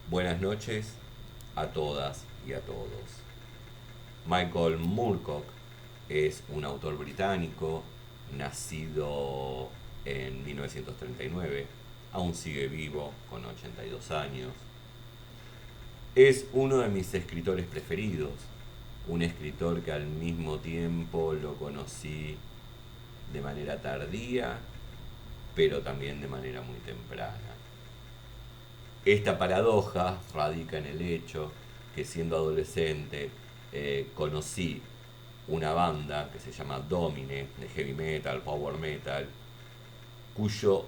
Buenas noches a todas y a todos. Michael Moorcock es un autor británico nacido en 1939, aún sigue vivo con 82 años. Es uno de mis escritores preferidos, un escritor que al mismo tiempo lo conocí de manera tardía, pero también de manera muy temprana. Esta paradoja radica en el hecho que siendo adolescente conocí una banda que se llama Domine, de heavy metal, power metal, cuyo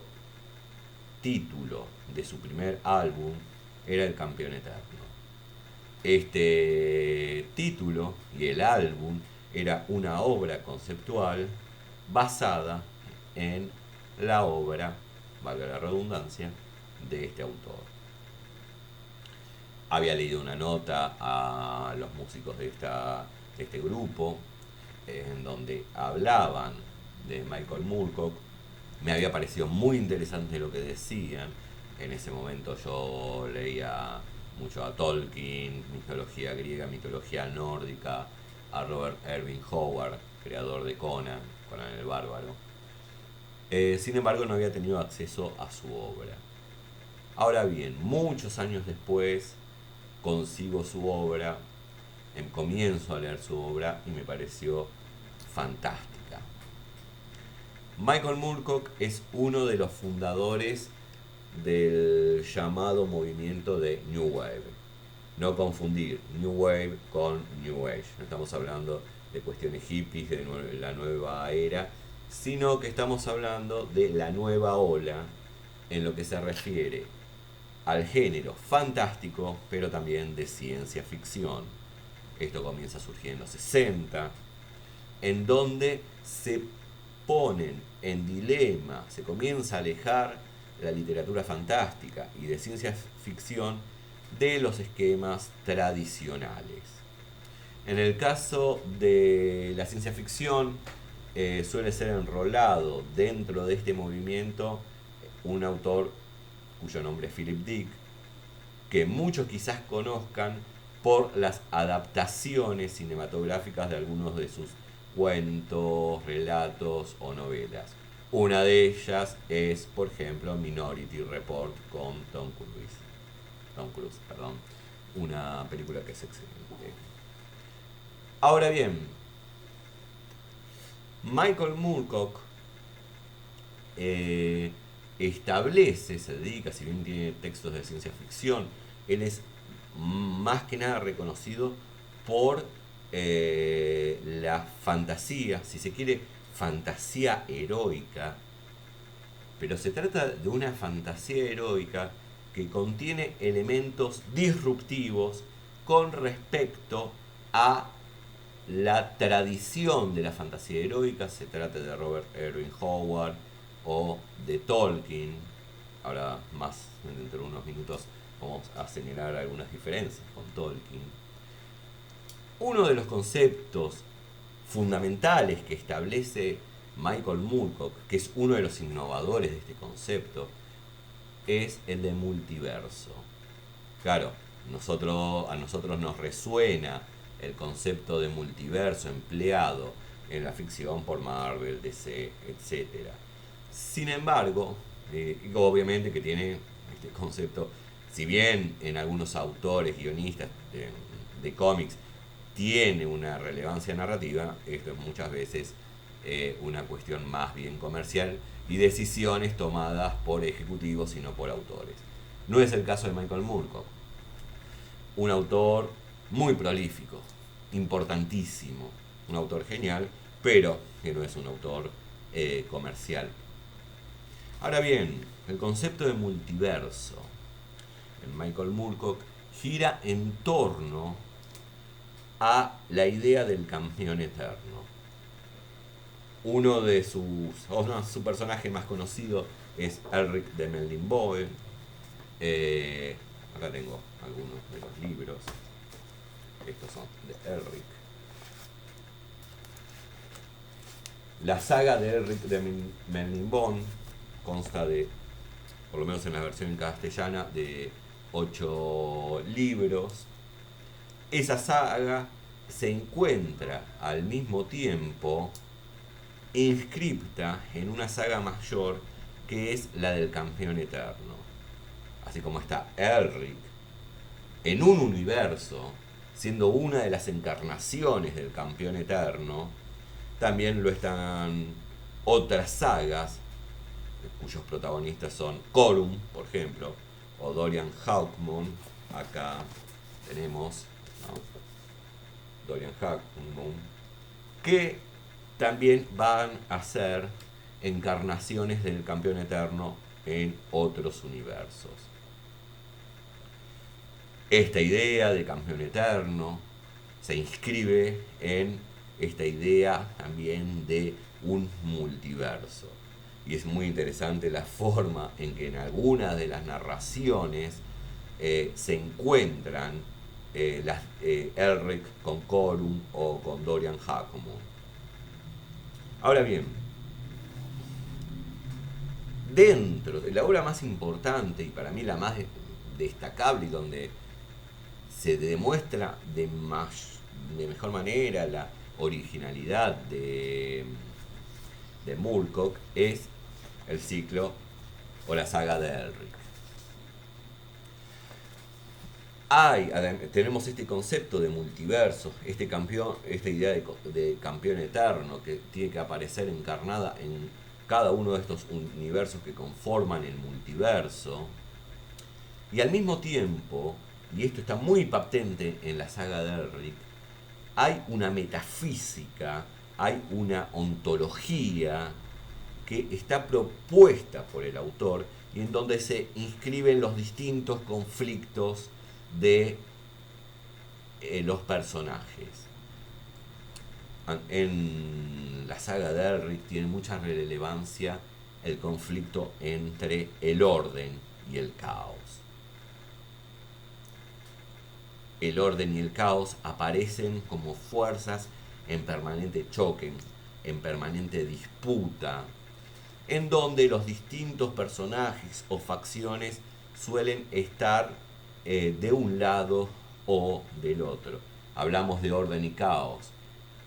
título de su primer álbum era El Campeón Eterno. Este título y el álbum era una obra conceptual basada en la obra, valga la redundancia, de este autor. Había leído una nota a los músicos de este grupo en donde hablaban de Michael Moorcock. Me había parecido muy interesante lo que decían. En ese momento yo leía mucho a Tolkien, mitología griega, mitología nórdica, a Robert Irving Howard, creador de Conan, Conan el Bárbaro. Sin embargo, no había tenido acceso a su obra. Ahora bien, muchos años después consigo su obra, comienzo a leer su obra y me pareció fantástica. Michael Moorcock es uno de los fundadores del llamado movimiento de New Wave. No confundir New Wave con New Age. No estamos hablando de cuestiones hippies, de la nueva era, sino que estamos hablando de la nueva ola en lo que se refiere al género fantástico, pero también de ciencia ficción. Esto comienza a surgir en los 60, en donde se ponen en dilema, se comienza a alejar la literatura fantástica y de ciencia ficción de los esquemas tradicionales. En el caso de la ciencia ficción, suele ser enrolado dentro de este movimiento un autor cuyo nombre es Philip Dick, que muchos quizás conozcan por las adaptaciones cinematográficas de algunos de sus cuentos, relatos o novelas. Una de ellas es, por ejemplo, Minority Report con Tom Cruise. Tom Cruise, perdón. Una película que es excelente. Ahora bien, Michael Moorcock establece, se dedica, si bien tiene textos de ciencia ficción, él es más que nada reconocido por la fantasía, si se quiere, fantasía heroica, pero se trata de una fantasía heroica que contiene elementos disruptivos con respecto a la tradición de la fantasía heroica, se trata de Robert Irving Howard o de Tolkien. Ahora más dentro de unos minutos vamos a señalar algunas diferencias con Tolkien. Uno de los conceptos fundamentales que establece Michael Moorcock, que es uno de los innovadores de este concepto, es el de multiverso. Claro, a nosotros nos resuena el concepto de multiverso empleado en la ficción por Marvel, DC, etc. Sin embargo, obviamente que tiene este concepto, si bien en algunos autores, guionistas de cómics, tiene una relevancia narrativa, esto es muchas veces una cuestión más bien comercial y decisiones tomadas por ejecutivos y no por autores. No es el caso de Michael Moorcock, un autor muy prolífico, importantísimo, un autor genial, pero que no es un autor comercial. Ahora bien, el concepto de multiverso en Michael Moorcock gira en torno a la idea del campeón eterno. Su personaje más conocido es Elric de Melniboe. Acá tengo algunos de los libros. Estos son de Elric. La saga de Elric de Melniboe consta de, por lo menos en la versión castellana, de 8 libros. Esa saga se encuentra al mismo tiempo inscripta en una saga mayor que es la del campeón eterno. Así como está Elric en un universo, siendo una de las encarnaciones del campeón eterno, también lo están otras sagas cuyos protagonistas son Corum, por ejemplo, o Dorian Hawkmoon. Acá tenemos, ¿no? Dorian Hawkmoon, que también van a ser encarnaciones del campeón eterno en otros universos. Esta idea de campeón eterno se inscribe en esta idea también de un multiverso. Y es muy interesante la forma en que en algunas de las narraciones se encuentran Elric con Corum o con Dorian Hawkmoon. Ahora bien, dentro de la obra más importante y para mí la más destacable y donde se demuestra de mejor manera la originalidad de Moorcock es el ciclo o la saga de Elric. Tenemos este concepto de multiverso, esta idea de campeón eterno que tiene que aparecer encarnada en cada uno de estos universos que conforman el multiverso. Y al mismo tiempo, y esto está muy patente en la saga de Elric, hay una metafísica, hay una ontología que está propuesta por el autor y en donde se inscriben los distintos conflictos de los personajes. En la saga de Elric tiene mucha relevancia el conflicto entre el orden y el caos. El orden y el caos aparecen como fuerzas en permanente choque, en permanente disputa, en donde los distintos personajes o facciones suelen estar de un lado o del otro. Hablamos de orden y caos.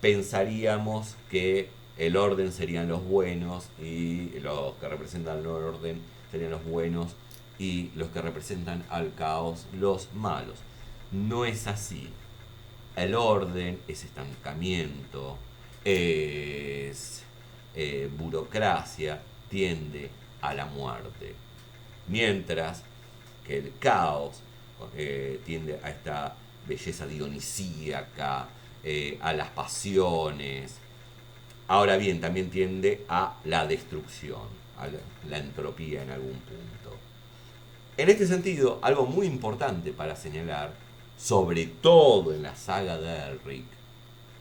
Pensaríamos que el orden serían los buenos y los que representan el orden serían los buenos y los que representan al caos los malos. No es así. El orden es estancamiento, es burocracia, tiende a la muerte. Mientras que el caos tiende a esta belleza dionisíaca, a las pasiones. Ahora bien, también tiende a la destrucción, a la entropía en algún punto. En este sentido, algo muy importante para señalar, sobre todo en la saga de Elric,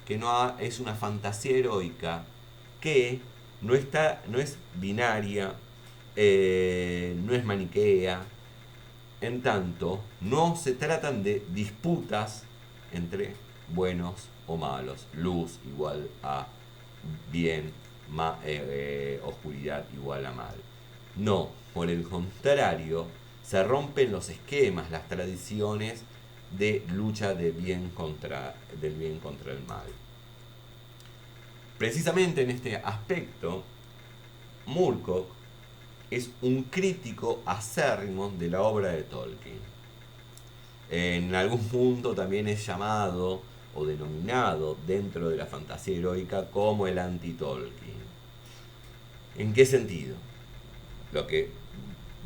que es una fantasía heroica que no es binaria, no es maniquea, en tanto no se tratan de disputas entre buenos o malos, luz igual a bien, oscuridad igual a mal. No, por el contrario, se rompen los esquemas, las tradiciones de lucha del bien contra el mal. Precisamente en este aspecto, Moorcock es un crítico acérrimo de la obra de Tolkien. En algún punto también es llamado o denominado dentro de la fantasía heroica como el anti-Tolkien. ¿En qué sentido? Lo que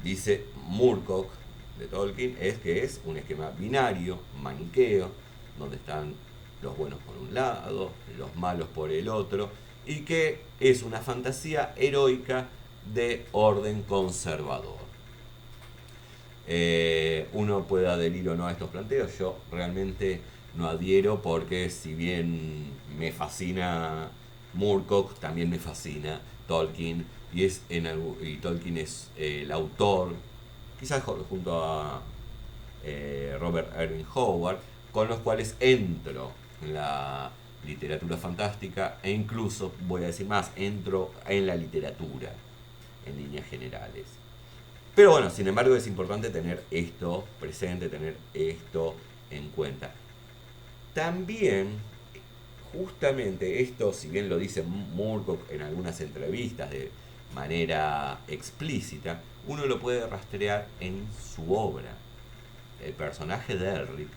dice Moorcock de Tolkien es que es un esquema binario, maniqueo, donde están los buenos por un lado, los malos por el otro, y que es una fantasía heroica de orden conservador. Uno puede adherir o no a estos planteos. Yo realmente no adhiero porque si bien me fascina Moorcock, también me fascina Tolkien y Tolkien es el autor, quizás junto a Robert Irving Howard, con los cuales entro en la literatura fantástica e incluso, voy a decir más, entro en la literatura en líneas generales. Pero bueno, sin embargo es importante tener esto presente, tener esto en cuenta. También, justamente esto, si bien lo dice Moorcock en algunas entrevistas de manera explícita, uno lo puede rastrear en su obra. El personaje de Elric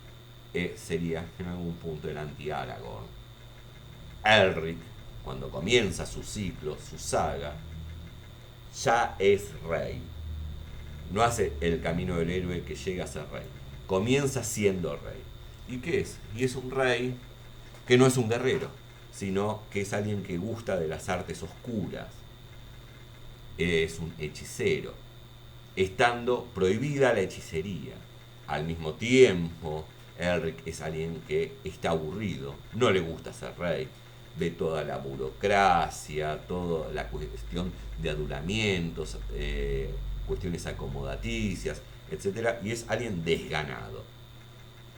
sería en algún punto el anti-Aragorn. Elric, cuando comienza su ciclo, su saga, ya es rey. No hace el camino del héroe que llega a ser rey. Comienza siendo rey. ¿Y qué es? Y es un rey que no es un guerrero, sino que es alguien que gusta de las artes oscuras. Es un hechicero, estando prohibida la hechicería. Al mismo tiempo, Elric es alguien que está aburrido, no le gusta ser rey, ve toda la burocracia, toda la cuestión de adulamientos, cuestiones acomodaticias, etcétera, y es alguien desganado.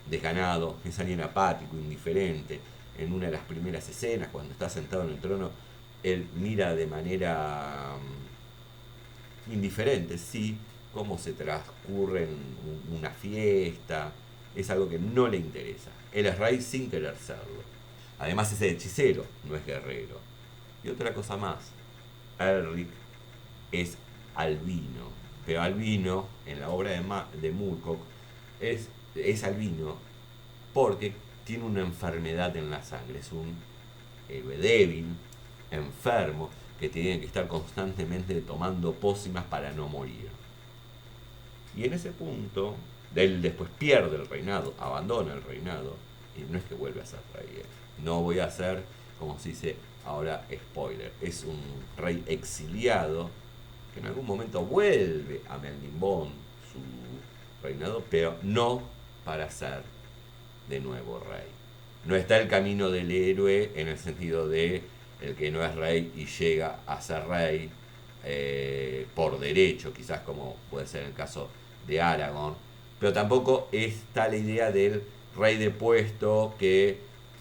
Desganado, es alguien apático, indiferente. En una de las primeras escenas, cuando está sentado en el trono, él mira de manera indiferente, sí, cómo se transcurre en una fiesta, es algo que no le interesa. Él es rey sin querer serlo. Además es hechicero, no es guerrero. Y otra cosa más, Elric es albino, pero albino, en la obra de Moorcock, es albino porque tiene una enfermedad en la sangre, es un héroe débil, enfermo, que tiene que estar constantemente tomando pócimas para no morir. Y en ese punto, él después pierde el reinado, abandona el reinado, y no es que vuelve a ser rey. No voy a hacer, como se dice ahora, spoiler. Es un rey exiliado que en algún momento vuelve a Melniboné su reinado, pero no para ser de nuevo rey. No está el camino del héroe en el sentido de el que no es rey y llega a ser rey por derecho, quizás como puede ser el caso de Aragorn, pero tampoco está la idea del rey de puesto que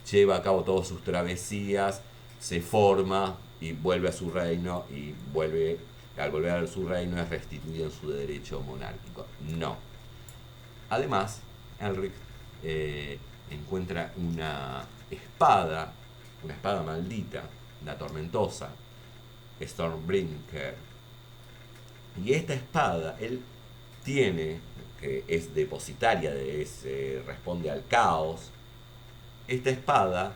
lleva a cabo todas sus travesías, se forma y vuelve a su reino y al volver a su reino es restituido en su derecho monárquico. No. Además, Elric encuentra una espada maldita, la tormentosa, Stormbrinker. Y esta espada, él tiene, que es depositaria, responde al caos. Esta espada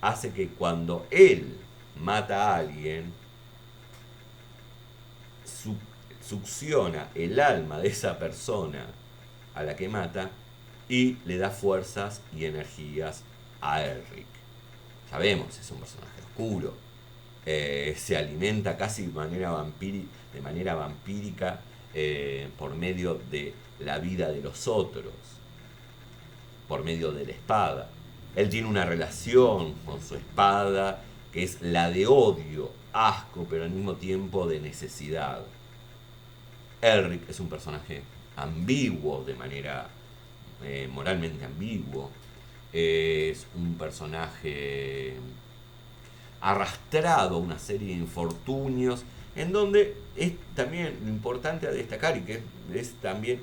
hace que cuando él mata a alguien, succiona el alma de esa persona a la que mata y le da fuerzas y energías a Elric. Sabemos, es un personaje oscuro, se alimenta casi de manera vampírica por medio de la vida de los otros, por medio de la espada. Él tiene una relación con su espada que es la de odio, asco, pero al mismo tiempo de necesidad. Elric es un personaje ambiguo, de manera moralmente ambiguo. Es un personaje arrastrado a una serie de infortunios, en donde es también importante a destacar y que es también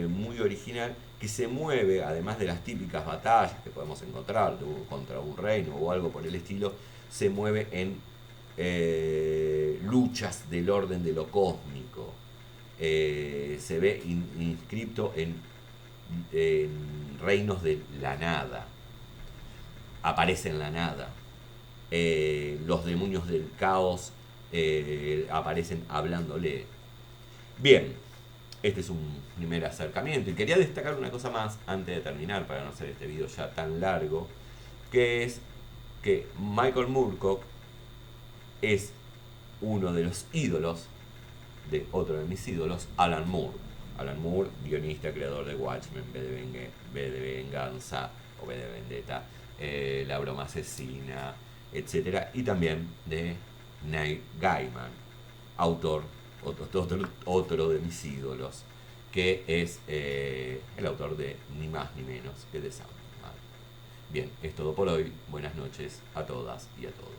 muy original, que se mueve, además de las típicas batallas que podemos encontrar contra un reino o algo por el estilo, se mueve en luchas del orden de lo cósmico. Se ve inscripto en reinos de la nada, aparece en la nada. Los demonios del caos aparecen hablándole. Bien, este es un primer acercamiento y quería destacar una cosa más antes de terminar, para no hacer este video ya tan largo, que es que Michael Moorcock es uno de los ídolos de otro de mis ídolos, Alan Moore. Alan Moore, guionista, creador de Watchmen, V de Venganza o V de Vendetta, La broma asesina, etc. Y también de Neil Gaiman, autor, otro de mis ídolos, que es el autor de ni más ni menos que de Sandman. Bien, es todo por hoy. Buenas noches a todas y a todos.